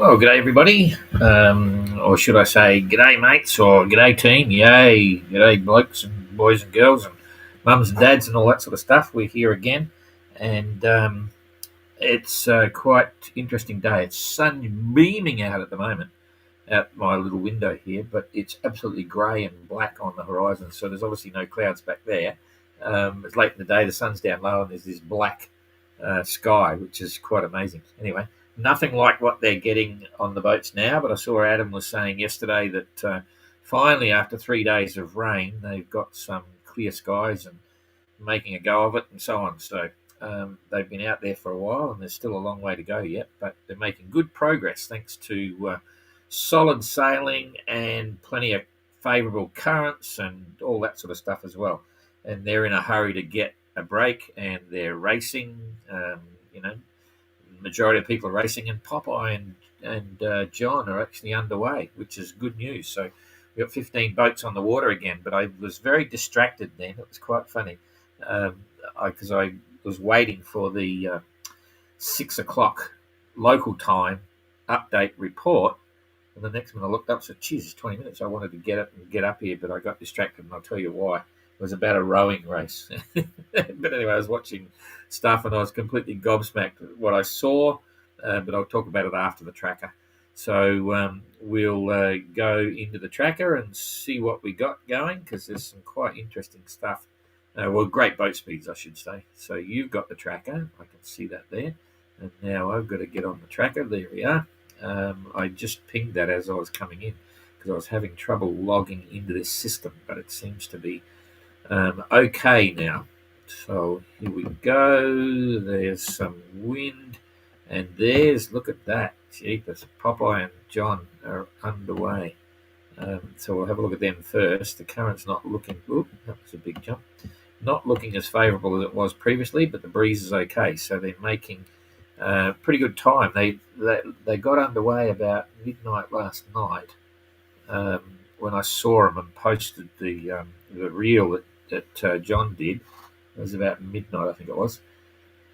Well, g'day everybody, or should I say g'day mates, or g'day team, yay, g'day blokes and boys and girls and mums and dads and all that sort of stuff. We're here again, and it's quite interesting day. It's sun beaming out at the moment, out my little window here, but it's absolutely grey and black on the horizon, so there's obviously no clouds back there. It's late in the day, the sun's down low, and there's this black sky, which is quite amazing. Anyway, nothing like what they're getting on the boats now, but I saw Adam was saying yesterday that finally, after 3 days of rain, they've got some clear skies and making a go of it and so on. So they've been out there for a while, and there's still a long way to go yet, but they're making good progress thanks to solid sailing and plenty of favourable currents and all that sort of stuff as well. And they're in a hurry to get a break, and they're racing. The majority of people are racing, and Popeye and John are actually underway, which is good news. So we've got 15 boats on the water again, but I was very distracted then. It was quite funny because I was waiting for the 6 o'clock local time update report. And the next one I looked up, said, geez, it's 20 minutes. I wanted to get up here, but I got distracted, and I'll tell you why. It was about a rowing race. But anyway, I was watching stuff, and I was completely gobsmacked at what I saw, but I'll talk about it after the tracker. So we'll go into the tracker and see what we got going, because there's some quite interesting stuff. Great boat speeds, I should say. So you've got the tracker. I can see that there. And now I've got to get on the tracker. There we are. I just pinged that as I was coming in because I was having trouble logging into this system, but it seems to be okay now. So here we go. There's some wind, and look at that. Jeepers, Popeye and John are underway. So we'll have a look at them first. The current's not looking, that was a big jump. Not looking as favourable as it was previously, but the breeze is okay. So they're making pretty good time. They got underway about midnight last night when I saw them and posted the reel that John did. It was about midnight, I think it was.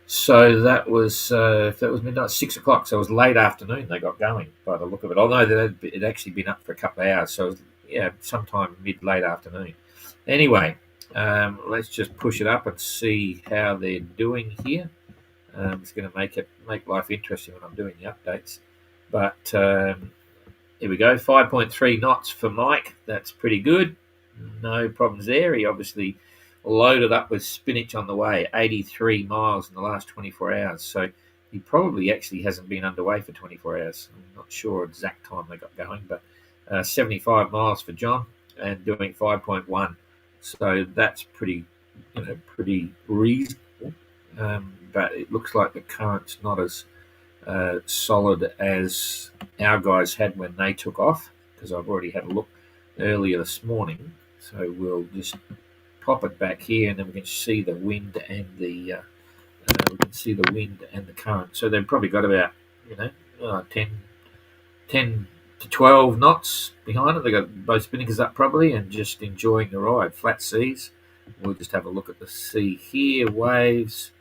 So that was midnight, 6 o'clock. So it was late afternoon they got going by the look of it. Although it had actually been up for a couple of hours, so it was, sometime late afternoon. Anyway, let's just push it up and see how they're doing here. It's going to make life interesting when I'm doing the updates. But here we go, 5.3 knots for Mike. That's pretty good. No problems there. He obviously loaded up with spinach on the way, 83 miles in the last 24 hours. So he probably actually hasn't been underway for 24 hours. I'm not sure exact time they got going, but 75 miles for John and doing 5.1. So that's pretty reasonable. But it looks like the current's not as solid as our guys had when they took off, because I've already had a look earlier this morning. So we'll just pop it back here, and then we can see the wind and the current. So they've probably got about 10 to 12 knots behind it. They've got both spinnakers up probably and just enjoying the ride. Flat seas. We'll just have a look at the sea here. Waves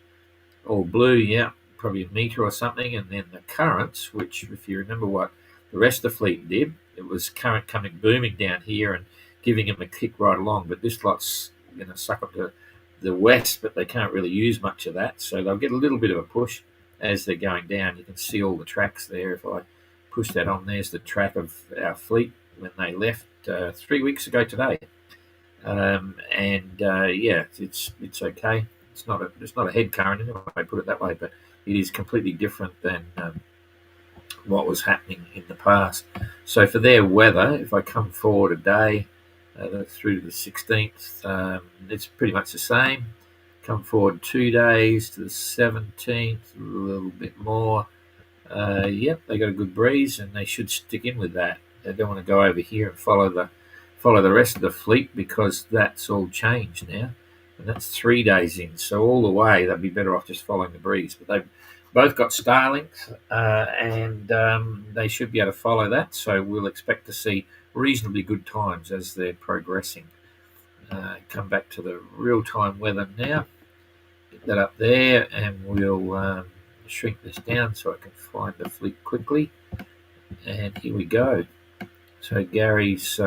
all blue, probably a metre or something, and then the currents, which, if you remember what the rest of the fleet did, it was current coming booming down here and giving them a kick right along. But this lot's suck up to the west, but they can't really use much of that, so they'll get a little bit of a push as they're going down. You can see all the tracks there. If I push that on, there's the track of our fleet when they left 3 weeks ago today. It's okay. It's not a head current anyway, I put it that way, but it is completely different than what was happening in the past. So for their weather, if I come forward a day through to the 16th, it's pretty much the same. Come forward 2 days to the 17th, a little bit more. They got a good breeze, and they should stick in with that. They don't want to go over here and follow the rest of the fleet, because that's all changed now. And that's 3 days in, so all the way they'd be better off just following the breeze. But they've both got Starlinks, and they should be able to follow that. So we'll expect to see reasonably good times as they're progressing. Come back to the real-time weather now. Get that up there, and we'll shrink this down so I can find the fleet quickly. And here we go. So Gary's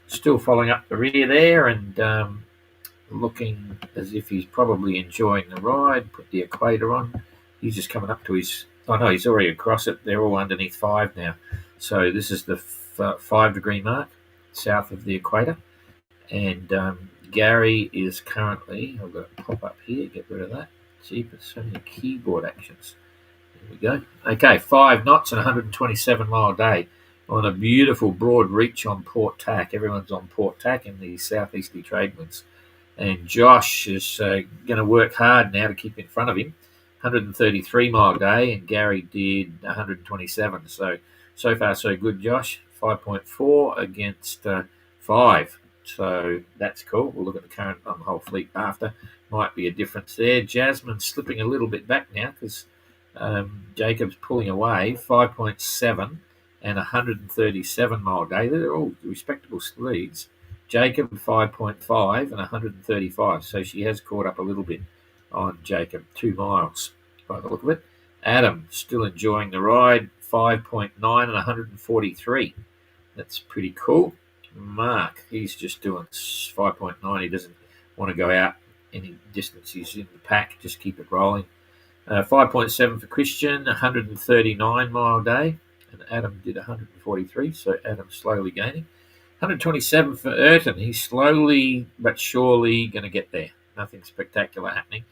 still following up the rear there and looking as if he's probably enjoying the ride. Put the equator on. He's just coming up to his. Oh no, he's already across it. They're all underneath 5 now. So this is the 5-degree mark south of the equator. And Gary is currently. I've got to pop up here. Get rid of that. Jeepers, so many keyboard actions. There we go. Okay, 5 knots and 127-mile day on a beautiful broad reach on Port Tack. Everyone's on Port Tack in the southeasterly trade winds. And Josh is going to work hard now to keep in front of him. 133-mile day, and Gary did 127. So far, so good, Josh. 5.4 against 5. So that's cool. We'll look at the current on the whole fleet after. Might be a difference there. Jasmine's slipping a little bit back now because Jacob's pulling away. 5.7 and 137-mile day. They're all respectable leads. Jacob 5.5 and 135. So she has caught up a little bit on Jacob. 2 miles by the look of it. Adam still enjoying the ride. 5.9 and 143. That's pretty cool. Mark, he's just doing 5.9. He doesn't want to go out any distance. He's in the pack. Just keep it rolling. 5.7 for Christian, 139-mile day. And Adam did 143, so Adam's slowly gaining. 127 for Ayrton. He's slowly but surely going to get there. Nothing spectacular happening.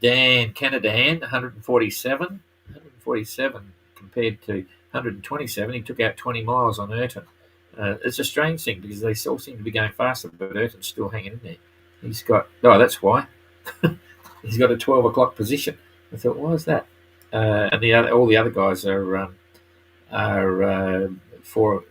Dan Canadan, 147. 147 compared to 127. He took out 20 miles on Ayrton. It's a strange thing because they all seem to be going faster, but Ayrton's still hanging in there. He's got, that's why. He's got a 12 o'clock position. I thought, why is that? And all the other guys are for,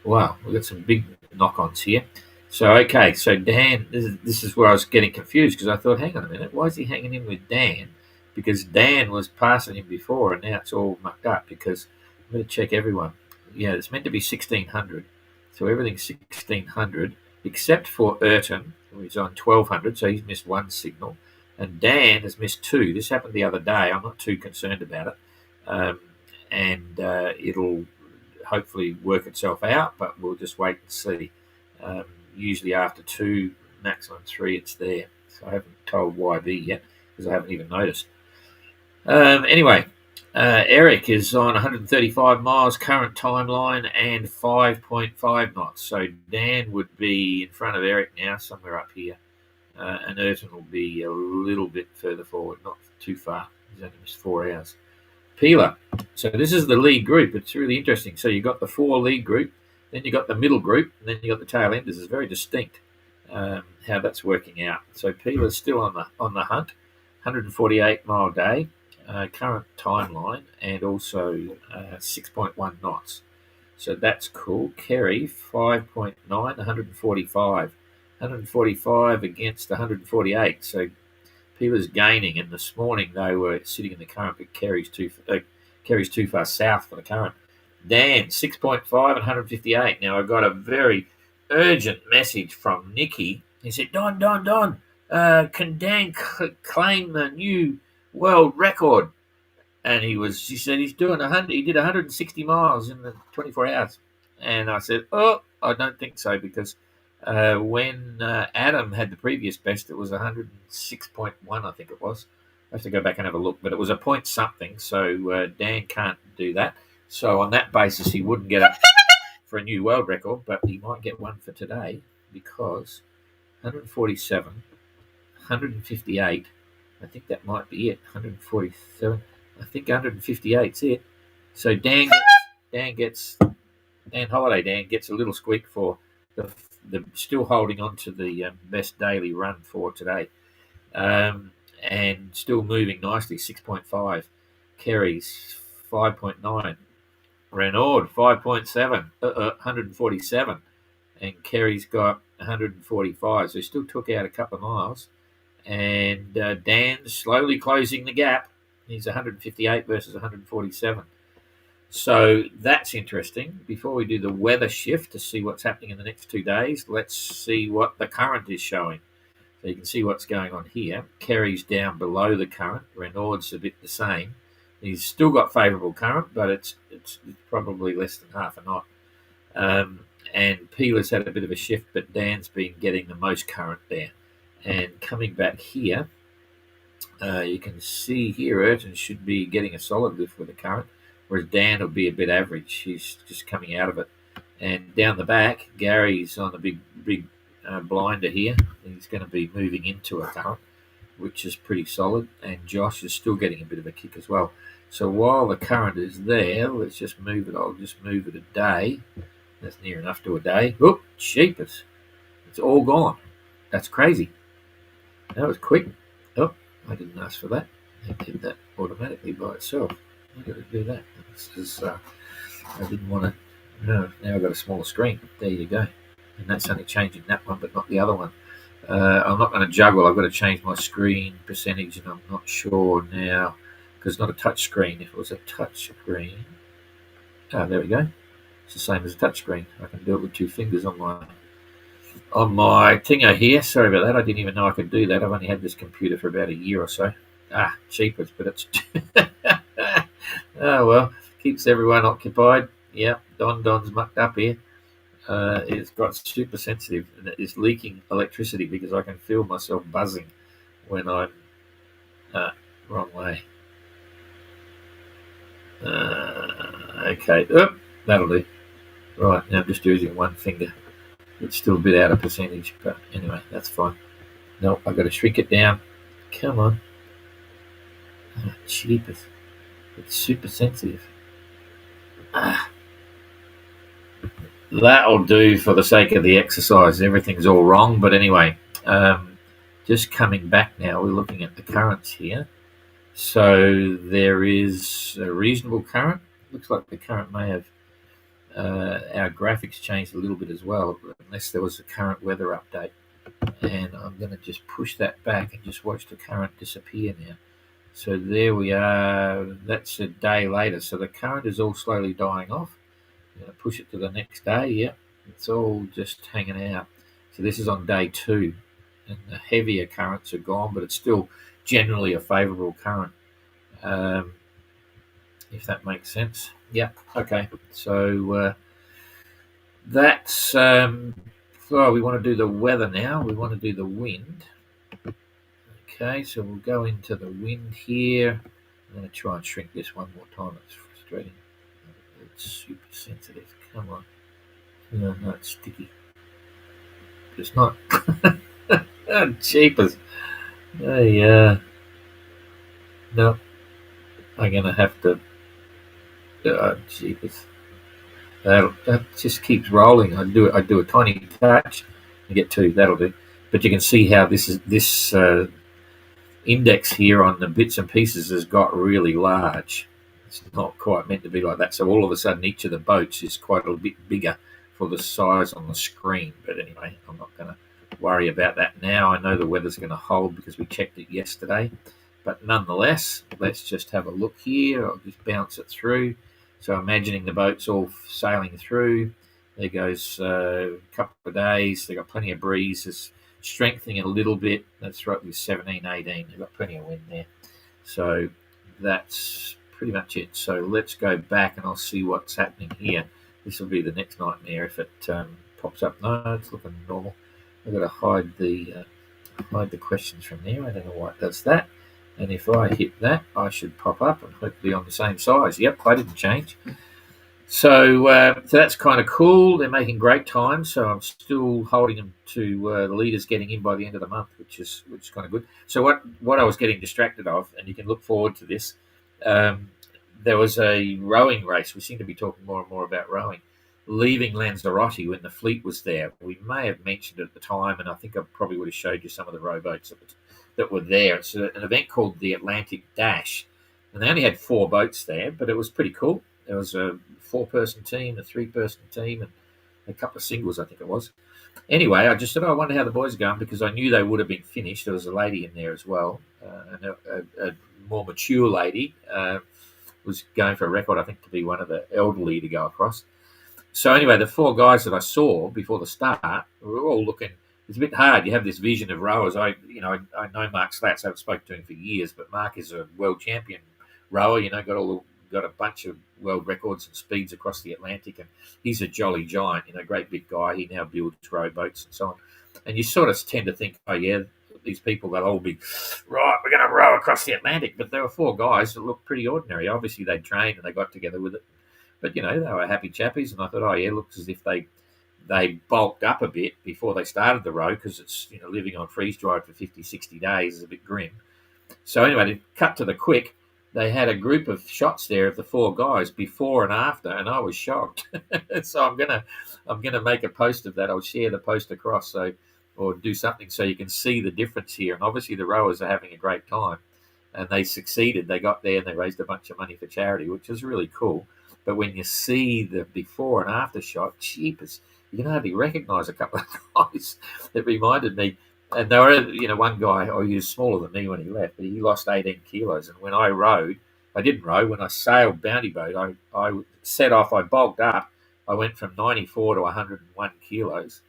Wow, we've got some big knock-ons here. So Dan, this is where I was getting confused because I thought, hang on a minute, why is he hanging in with Dan? Because Dan was passing him before, and now it's all mucked up because I'm going to check everyone. Yeah, it's meant to be 1,600, so everything's 1,600 except for Ayrton, who is on 1,200, so he's missed 1 signal, and Dan has missed 2. This happened the other day. I'm not too concerned about it, and it'll hopefully work itself out, but we'll just wait and see. Usually after 2, maximum 3, it's there. So I haven't told YB yet because I haven't even noticed. Anyway, Eric is on 135 miles current timeline and 5.5 knots. So Dan would be in front of Eric now, somewhere up here. And Ayrton will be a little bit further forward, not too far. He's only missed 4 hours. Peeler. So this is the lead group. It's really interesting. So you've got the 4 lead group, then you've got the middle group, and then you've got the tail enders. It's very distinct how that's working out. So Peeler's still on the hunt. 148-mile day, current timeline, and also 6.1 knots. So that's cool. Kerry, 5.9, 145. 145 against 148. So Peeler's gaining, and this morning they were sitting in the current, but Kerry's too far south for the current. Dan, 6.5 and 158. Now, I got a very urgent message from Nikki. He said, Don, can Dan claim the new world record? And she said he's doing 100. He did 160 miles in the 24 hours. And I said, I don't think so, because when Adam had the previous best, it was 106.1, I think it was. I have to go back and have a look, but it was a point something, so Dan can't do that. So on that basis, he wouldn't get up for a new world record, but he might get one for today, because 147, 158, I think that might be it. 147, I think 158's it. So Dan Holiday Dan gets a little squeak for the still holding on to the best daily run for today, and still moving nicely. 6.5, Kerry's 5.9, Renaud 5.7, 147, and Kerry's got 145. So he still took out a couple of miles, and Dan's slowly closing the gap. He's 158 versus 147. So that's interesting. Before we do the weather shift to see what's happening in the next 2 days, let's see what the current is showing. So you can see what's going on here. Kerry's down below the current. Renaud's a bit the same. He's still got favourable current, but it's probably less than half a knot. And Peeler's had a bit of a shift, but Dan's been getting the most current there. And coming back here, you can see here Ayrton should be getting a solid lift with the current, whereas Dan will be a bit average. He's just coming out of it. And down the back, Gary's on a big blinder here. He's going to be moving into a current, which is pretty solid. And Josh is still getting a bit of a kick as well. So while the current is there, let's just move it. I'll just move it a day. That's near enough to a day. Oop, cheapers. It's all gone. That's crazy. That was quick. Oh, I didn't ask for that. It did that automatically by itself. I got to do that. I didn't want to. No, now I've got a smaller screen. There you go. And that's only changing that one, but not the other one. I'm not going to juggle. I've got to change my screen percentage, and I'm not sure now because it's not a touch screen. If it was a touch screen, there we go. It's the same as a touch screen. I can do it with 2 fingers on my thingo here. Sorry about that. I didn't even know I could do that. I've only had this computer for about a year or so. Cheapers, but it's oh well, keeps everyone occupied. Yeah, Don's mucked up here. It's got super sensitive and it is leaking electricity because I can feel myself buzzing when I'm wrong way. Okay, that'll do. Right, now I'm just using 1 finger. It's still a bit out of percentage, but anyway, that's fine. No, I've got to shrink it down. Come on. Cheapers. It's super sensitive. That'll do for the sake of the exercise. Everything's all wrong, but anyway, just coming back now, we're looking at the currents here. So there is a reasonable current. Looks like the current may have our graphics changed a little bit as well, unless there was a current weather update. And I'm going to just push that back and just watch the current disappear now. So there we are. That's a day later. So the current is all slowly dying off. I'm going to push it to the next day. Yep, it's all just hanging out. So this is on day 2. And the heavier currents are gone, but it's still generally a favourable current. If that makes sense. Yeah, okay. So that's... we want to do the weather now. We want to do the wind. Okay, so we'll go into the wind here. I'm going to try and shrink this one more time. It's frustrating. It's super sensitive. Come on. No, it's sticky. It's not. Cheapers. No. I'm going to have to. Cheapers. That just keeps rolling. I do a tiny touch and get 2. That'll do. But you can see how this index here on the bits and pieces has got really large. It's not quite meant to be like that. So all of a sudden, each of the boats is quite a bit bigger for the size on the screen. But anyway, I'm not going to worry about that now. I know the weather's going to hold because we checked it yesterday. But nonetheless, let's just have a look here. I'll just bounce it through. So imagining the boats all sailing through. There goes a couple of days. They've got plenty of breeze. It's strengthening a little bit. That's right with 17, 18. They've got plenty of wind there. So that's pretty much it. So let's go back and I'll see what's happening here. This will be the next nightmare if it pops up. No, it's looking normal. I've got to hide the questions from there. I don't know why it does that. And if I hit that, I should pop up and hopefully on the same size. Yep, I didn't change. So that's kind of cool. They're making great time. So I'm still holding them to the leaders getting in by the end of the month, which is kind of good. So what I was getting distracted of, and you can look forward to this, there was a rowing race. We seem to be talking more and more about rowing, leaving Lanzarote when the fleet was there. We may have mentioned it at the time, and I think I probably would have showed you some of the rowboats that were there. It's an event called the Atlantic Dash, and they only had 4 boats there, but it was pretty cool. There was a 4-person team, a 3-person team, and a couple of singles, I think it was. Anyway, I just said, I wonder how the boys are going, because I knew they would have been finished. There was a lady in there as well, and a more mature lady was going for a record, I think, to be one of the elderly to go across. So anyway, the 4 guys that I saw before the start were all looking. It's a bit hard. You have this vision of rowers. I know Mark Slatz. I've spoken to him for years, but Mark is a world champion rower. Got a bunch of world records and speeds across the Atlantic, and he's a jolly giant. Great big guy. He now builds rowboats and so on. And you sort of tend to think, oh yeah, these people, they'll all be right. We're going to row across the Atlantic, but there were four guys that looked pretty ordinary. Obviously, they trained and they got together with it, but they were happy chappies. And I thought, oh yeah, looks as if they bulked up a bit before they started the row, because it's living on freeze dried for 50, 60 days is a bit grim. So anyway, to cut to the quick, they had a group of shots there of the four guys before and after, and I was shocked. So I'm gonna make a post of that. I'll share the post across, or do something so you can see the difference here. And obviously the rowers are having a great time, and they succeeded. They got there and they raised a bunch of money for charity, which is really cool. But when you see the before and after shot, cheapers, you can hardly recognise a couple of guys. It reminded me, and they were, one guy, he was smaller than me when he left, but he lost 18 kilos. And when I rowed, I didn't row. When I sailed Bounty Boat, I set off, I bulked up. I went from 94 to 101 kilos.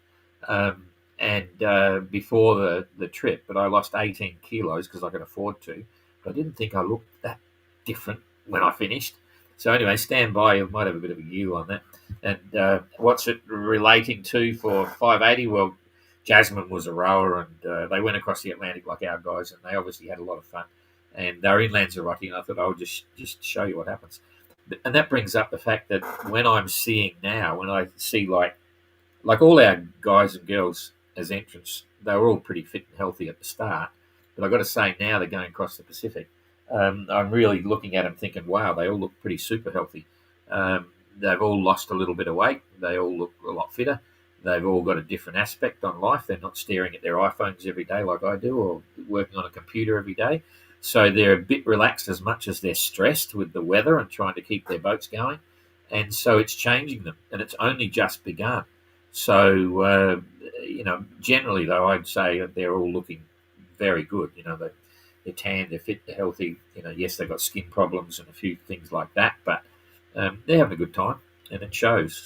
And before the trip, but I lost 18 kilos because I could afford to. But I didn't think I looked that different when I finished. So anyway, stand by. You might have a bit of a view on that. And what's it relating to for 580? Well, Jasmine was a rower, and they went across the Atlantic like our guys, and they obviously had a lot of fun. And they're in Lanzarote, and I thought I'll just show you what happens. And that brings up the fact that when I'm seeing now, when I see like all our guys and girls as entrants, they were all pretty fit and healthy at the start. But I've got to say, now they're going across the Pacific. I'm really looking at them thinking, wow, they all look pretty super healthy. They've all lost a little bit of weight. They all look a lot fitter. They've all got a different aspect on life. They're not staring at their iPhones every day like I do, or working on a computer every day. So they're a bit relaxed as much as they're stressed with the weather and trying to keep their boats going. And so it's changing them, and it's only just begun. So, generally, though, I'd say that they're all looking very good. They're tan, they're fit, they're healthy. Yes, they've got skin problems and a few things like that, but they're having a good time, and it shows.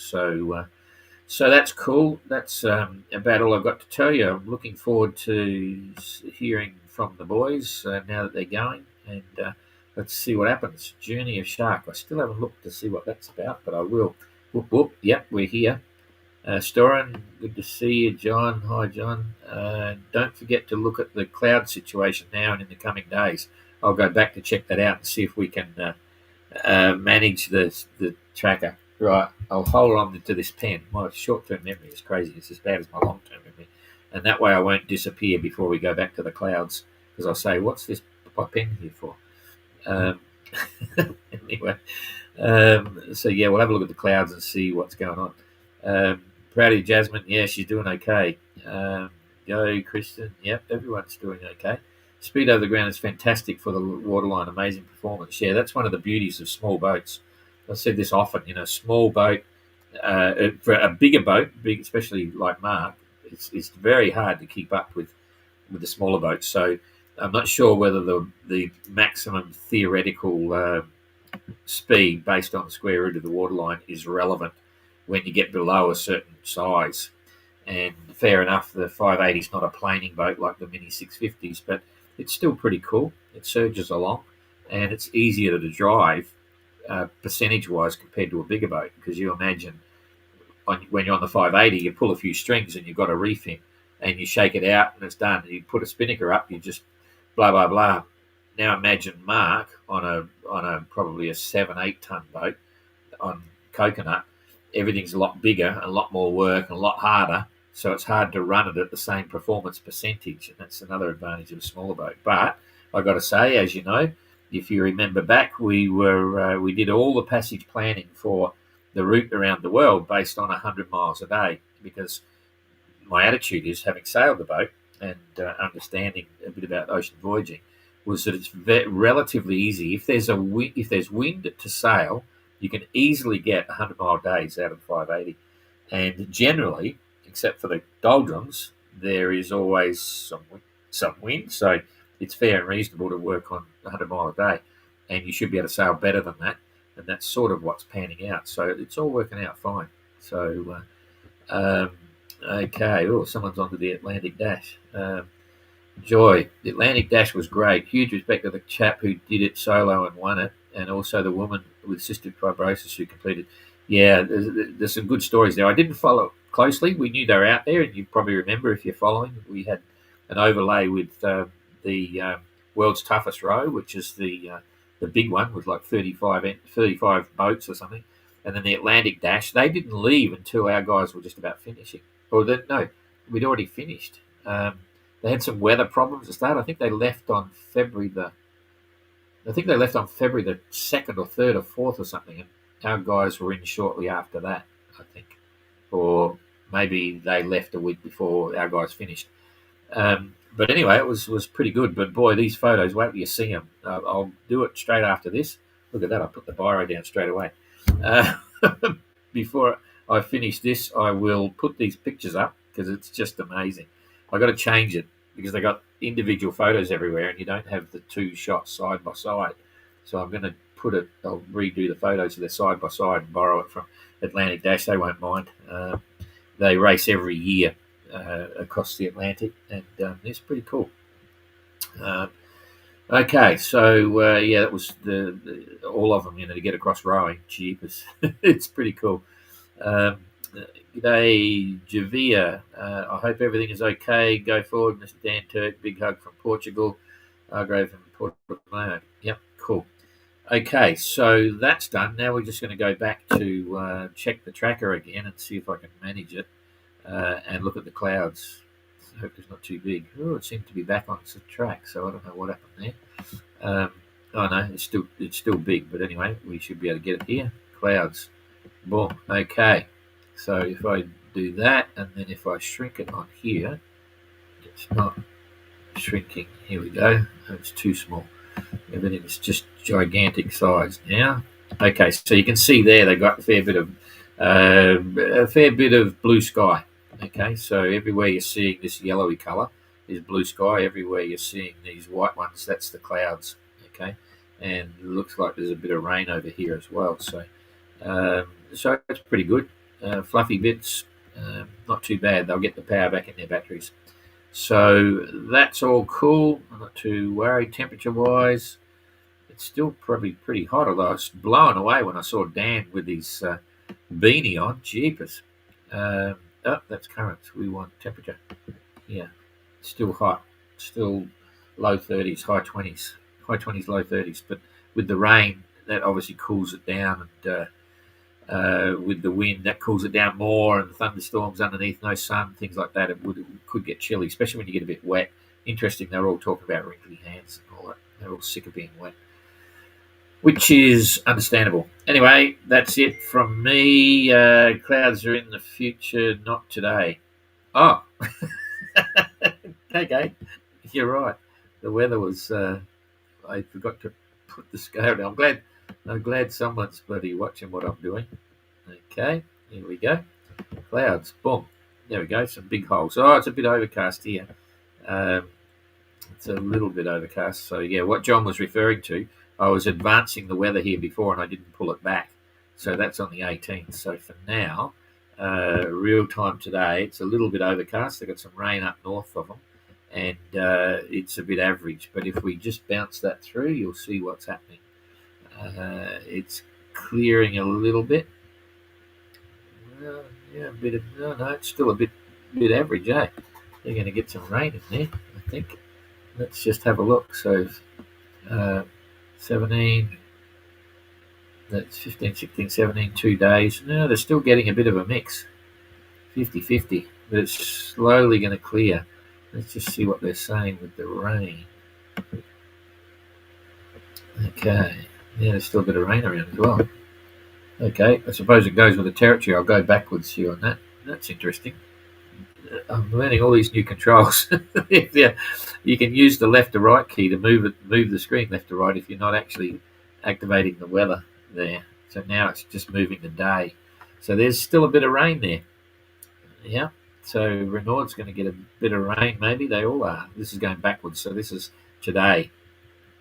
So that's cool. That's about all I've got to tell you. I'm looking forward to hearing from the boys now that they're going, and let's see what happens. Journey of Shark. I still haven't looked to see what that's about, but I will. Whoop, whoop. Yep, we're here. Storen, good to see you, John. Hi, John. Don't forget to look at the cloud situation now and in the coming days. I'll go back to check that out and see if we can manage the tracker. Right, I'll hold on to this pen. My short-term memory is crazy. It's as bad as my long-term memory. And that way I won't disappear before we go back to the clouds, because I'll say, what's this pen here for? Anyway, so yeah, we'll have a look at the clouds and see what's going on. Proud of you, Jasmine. Yeah, she's doing okay. Go, Kristen. Yep, everyone's doing okay. Speed over the ground is fantastic for the waterline. Amazing performance. Yeah, that's one of the beauties of small boats. I've said this often. Small boat, for a bigger boat, especially like Mark, it's very hard to keep up with the smaller boats. So I'm not sure whether the maximum theoretical speed based on the square root of the waterline is relevant when you get below a certain size. And fair enough, the 580 is not a planing boat like the Mini 650s, but it's still pretty cool. It surges along, and it's easier to drive percentage-wise compared to a bigger boat, because you imagine when you're on the 580, you pull a few strings and you've got a reef in, and you shake it out and it's done. You put a spinnaker up, you just blah, blah, blah. Now imagine Mark on a probably a 7-8 ton boat on coconut. Everything's a lot bigger and a lot more work and a lot harder, so it's hard to run it at the same performance percentage, and that's another advantage of a smaller boat. But I've got to say, as you know, if you remember back, we did all the passage planning for the route around the world based on 100 miles a day, because my attitude is, having sailed the boat and understanding a bit about ocean voyaging, was that it's relatively easy. If there's wind to sail, you can easily get 100-mile days out of the 580. And generally, except for the doldrums, there is always some wind. So it's fair and reasonable to work on 100 mile a day, and you should be able to sail better than that. And that's sort of what's panning out. So it's all working out fine. So, okay. Oh, someone's onto the Atlantic Dash. Joy, the Atlantic Dash was great. Huge respect to the chap who did it solo and won it. and also the woman with cystic fibrosis who completed. Yeah, there's some good stories there. I didn't follow closely. We knew they were out there, and you probably remember if you're following. We had an overlay with the world's toughest row, which is the big one with like 35 boats or something, and then the Atlantic Dash. They didn't leave until our guys were just about finishing. No, we'd already finished. They had some weather problems to start. I think they left on February the 2nd or 3rd or 4th or something, and our guys were in shortly after that, I think, or maybe they left a week before our guys finished. But anyway, it was pretty good. But boy, these photos, wait till you see them. I'll do it straight after this. Look at that! I put the biro down straight away. Before I finish this, I will put these pictures up because it's just amazing. I got to change it because they got individual photos everywhere, and you don't have the two shots side by side. So I'm going to I'll redo the photos so they're side by side and borrow it from Atlantic Dash. They won't mind. They race every year across the Atlantic, and it's pretty cool. Okay, so yeah, that was all of them. To get across rowing, jeepers, it's pretty cool. G'day, Javia. I hope everything is okay. Go forward, Mr. Dan Turk. Big hug from Portugal. Argrave and Portugal. Yep, cool. Okay, so that's done. Now we're just going to go back to check the tracker again and see if I can manage it and look at the clouds. I hope it's not too big. Oh, it seemed to be back on the track, so I don't know what happened there. Oh no, it's still big, but anyway, we should be able to get it here. Clouds. Boom. Okay. So if I do that, and then if I shrink it on here, it's not shrinking. Here we go. It's too small. Everything is just gigantic size now. Okay, so you can see there they've got a fair bit of blue sky. Okay, so everywhere you're seeing this yellowy colour is blue sky. Everywhere you're seeing these white ones, that's the clouds. Okay, and it looks like there's a bit of rain over here as well. So it's pretty good. Fluffy bits, not too bad. They'll get the power back in their batteries. So that's all cool. I'm not too worried temperature-wise. It's still probably pretty hot, although I was blown away when I saw Dan with his beanie on. Jeepers. Oh, that's currents. We want temperature. Yeah, still hot. Still low 30s, high 20s. High 20s, low 30s. But with the rain, that obviously cools it down. And with the wind, that cools it down more. And the thunderstorms underneath, no sun, things like that, it could get chilly, especially when you get a bit wet. Interesting, they're all talking about wrinkly hands and all that. They're all sick of being wet, which is understandable. Anyway, that's it from me. Clouds are in the future, not today. Oh, okay, you're right. The weather was. I forgot to put the scale down. I'm glad someone's bloody watching what I'm doing. Okay, here we go. Clouds, boom. There we go. Some big holes. Oh, it's a bit overcast here. It's a little bit overcast. So yeah, what John was referring to. I was advancing the weather here before and I didn't pull it back. So that's on the 18th. So for now, real time today, it's a little bit overcast. They've got some rain up north of them and it's a bit average. But if we just bounce that through, you'll see what's happening. It's clearing a little bit. Yeah, a bit of, no, it's still a bit average, eh? They're going to get some rain in there, I think. Let's just have a look. So 17, that's 15, 16, 17, 2 days. No, they're still getting a bit of a mix, 50-50, but it's slowly going to clear. Let's just see what they're saying with the rain. Okay, yeah, there's still a bit of rain around as well. Okay, I suppose it goes with the territory. I'll go backwards here on that. That's interesting. I'm learning all these new controls. Yeah, you can use the left to right key to move the screen left to right if you're not actually activating the weather there. So now it's just moving the day. So there's still a bit of rain there. Yeah. So Renault's going to get a bit of rain. Maybe they all are. This is going backwards. So this is today.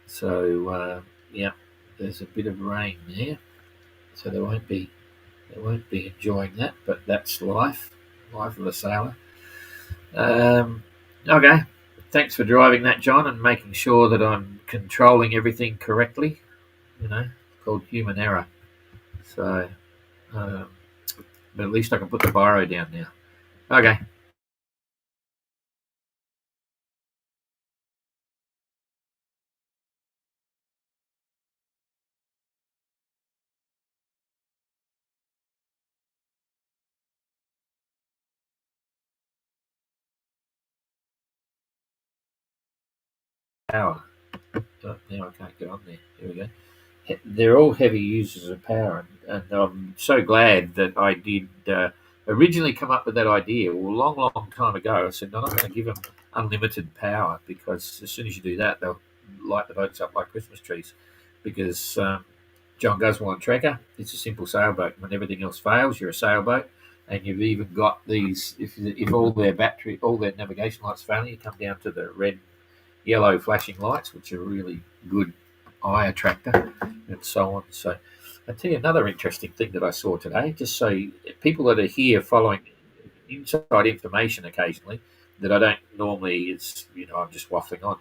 So yeah, there's a bit of rain there. So they won't be enjoying that. But that's life of a sailor. Okay, thanks for driving that, John, and making sure that I'm controlling everything correctly. called Human Error. So, um, but at least I can put the biro down now. Okay. Power. Oh, now I can't get on there. Here we go. They're all heavy users of power, and I'm so glad that I did originally come up with that idea. Well, a long, long time ago, I said, no, I'm not going to give them unlimited power, because as soon as you do that, they'll light the boats up like Christmas trees. Because John Guswell Trekker, it's a simple sailboat. When everything else fails, you're a sailboat, and you've even got these. If all their navigation lights fail, you come down to the red, yellow flashing lights, which are really good eye attractor, and so on. So, I'll tell you another interesting thing that I saw today, just so people that are here following inside information occasionally that I don't normally, I'm just waffling on.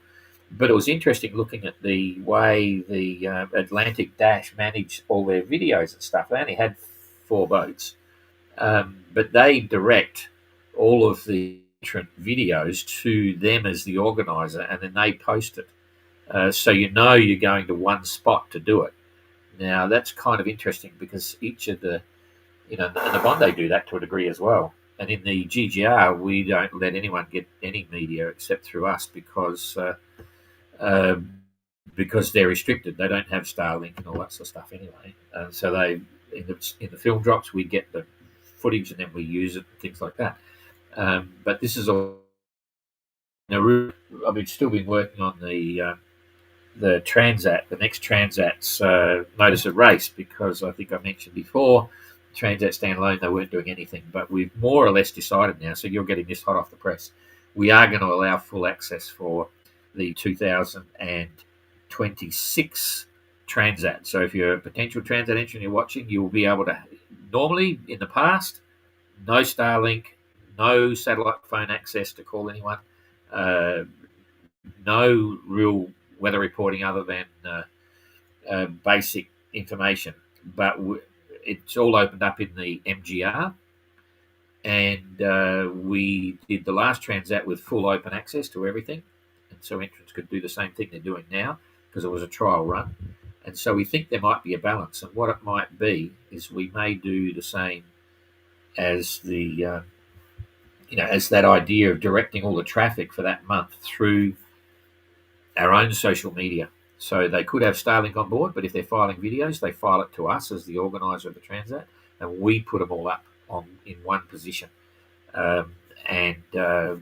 But it was interesting looking at the way the Atlantic Dash managed all their videos and stuff. They only had 4 boats, but they direct all of the different videos to them as the organizer, and then they post it. So you're going to one spot to do it. Now that's kind of interesting, because each of the, and the Bondi do that to a degree as well. And in the GGR, we don't let anyone get any media except through us, uh, because they're restricted. They don't have Starlink and all that sort of stuff anyway. So they in the film drops, we get the footage and then we use it and things like that. But this is all. I've still been working on the Transat, the next Transat's notice of race, because I think I mentioned before, Transat standalone, they weren't doing anything, but we've more or less decided now, so you're getting this hot off the press, we are going to allow full access for the 2026 Transat. So if you're a potential Transat entrant and you're watching, you will be able to, normally in the past, no Starlink, no satellite phone access to call anyone, no real weather reporting other than basic information. But it's all opened up in the MGR, and we did the last Transat with full open access to everything, and so entrants could do the same thing they're doing now, because it was a trial run. And so we think there might be a balance, and what it might be is we may do the same as the as that idea of directing all the traffic for that month through our own social media. So they could have Starlink on board, but if they're filing videos, they file it to us as the organizer of the Transat, and we put them all up in one position, and go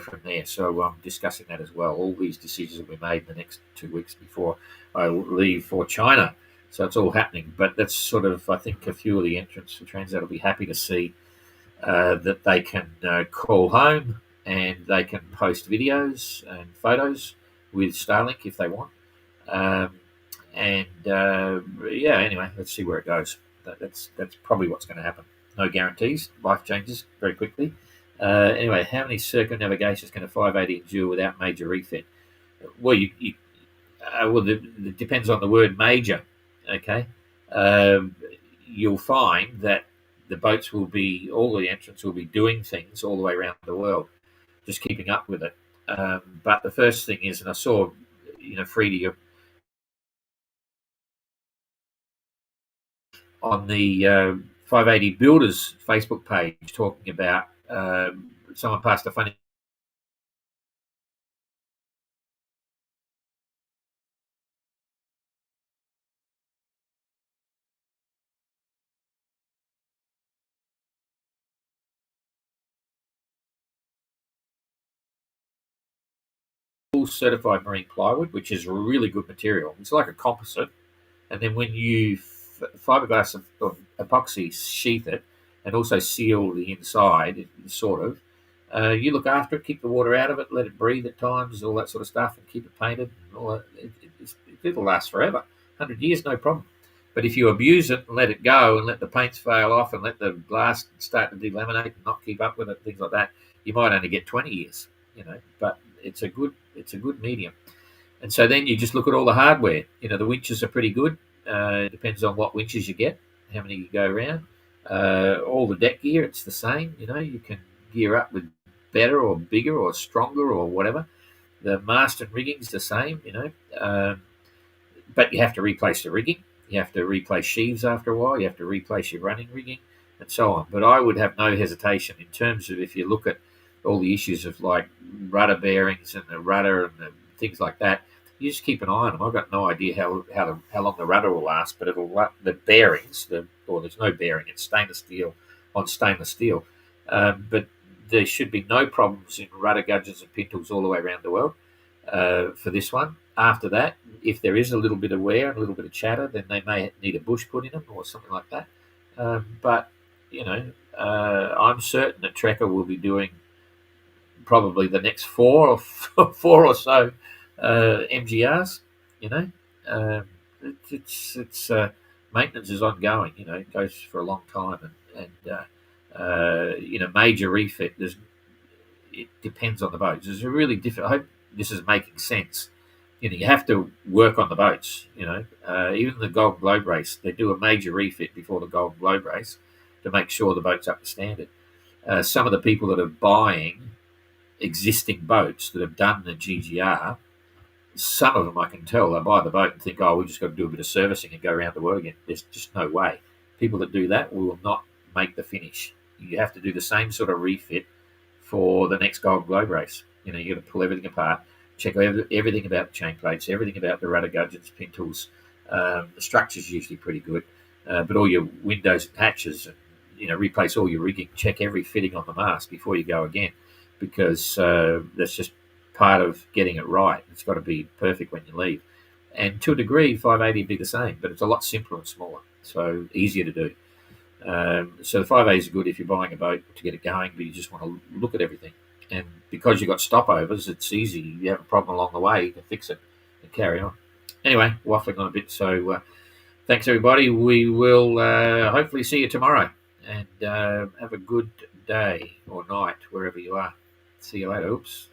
from there. So I'm discussing that as well. All these decisions will be made in the next 2 weeks before I leave for China. So it's all happening. But that's sort of, I think, a few of the entrants for Transat will be happy to see that they can call home and they can post videos and photos with Starlink if they want. Anyway, let's see where it goes. That's probably what's going to happen. No guarantees. Life changes very quickly. Anyway, how many circumnavigations can a 580 endure without major refit? Well, it depends on the word major. Okay, you'll find that the boats will be, all the entrants will be doing things all the way around the world, just keeping up with it. But the first thing is, and I saw, Freedy on the 580 Builders Facebook page talking about someone passed a funny certified marine plywood, which is really good material. It's like a composite, and then when you fiberglass or epoxy sheath it and also seal the inside, sort of, you look after it, keep the water out of it, let it breathe at times, all that sort of stuff, and keep it painted. And all that. It'll last forever, 100 years, no problem. But if you abuse it and let it go and let the paints fail off and let the glass start to delaminate and not keep up with it, things like that, you might only get 20 years. But it's a good medium. And so then you just look at all the hardware. The winches are pretty good. Depends on what winches you get, how many you go around. All the deck gear, it's the same. You can gear up with better or bigger or stronger or whatever. The mast and rigging's the same. But you have to replace the rigging. You have to replace sheaves after a while. You have to replace your running rigging and so on. But I would have no hesitation in terms of if you look at all the issues of like rudder bearings and the rudder and things like that. You just keep an eye on them. I've got no idea how long the rudder will last, but the bearings, there's no bearing. It's stainless steel on stainless steel, but there should be no problems in rudder gudgeons and pintles all the way around the world for this one. After that, if there is a little bit of wear and a little bit of chatter, then they may need a bush put in them or something like that. But I'm certain that Trekker will be doing probably the next four or so MGRs. It's maintenance is ongoing. It goes for a long time, and major refit. It depends on the boats. There's a really different. I hope this is making sense. You have to work on the boats. Even the Golden Globe race, they do a major refit before the Golden Globe race to make sure the boat's up to standard. Some of the people that are buying existing boats that have done the GGR, some of them I can tell, they buy the boat and think, oh, we just got to do a bit of servicing and go around the world again. There's just no way. People that do that will not make the finish. You have to do the same sort of refit for the next Golden Globe race. You got to pull everything apart, check everything about the chain plates, everything about the rudder gudgeons, pintles. The structure's usually pretty good, but all your windows and hatches, replace all your rigging, check every fitting on the mast before you go again, because that's just part of getting it right. It's got to be perfect when you leave. And to a degree, 580 would be the same, but it's a lot simpler and smaller, so easier to do. So the 580 is good if you're buying a boat to get it going, but you just want to look at everything. And because you've got stopovers, it's easy. You have a problem along the way, you can fix it and carry on. Anyway, waffling on a bit. So thanks, everybody. We will hopefully see you tomorrow. And have a good day or night, wherever you are. See you later. Oops.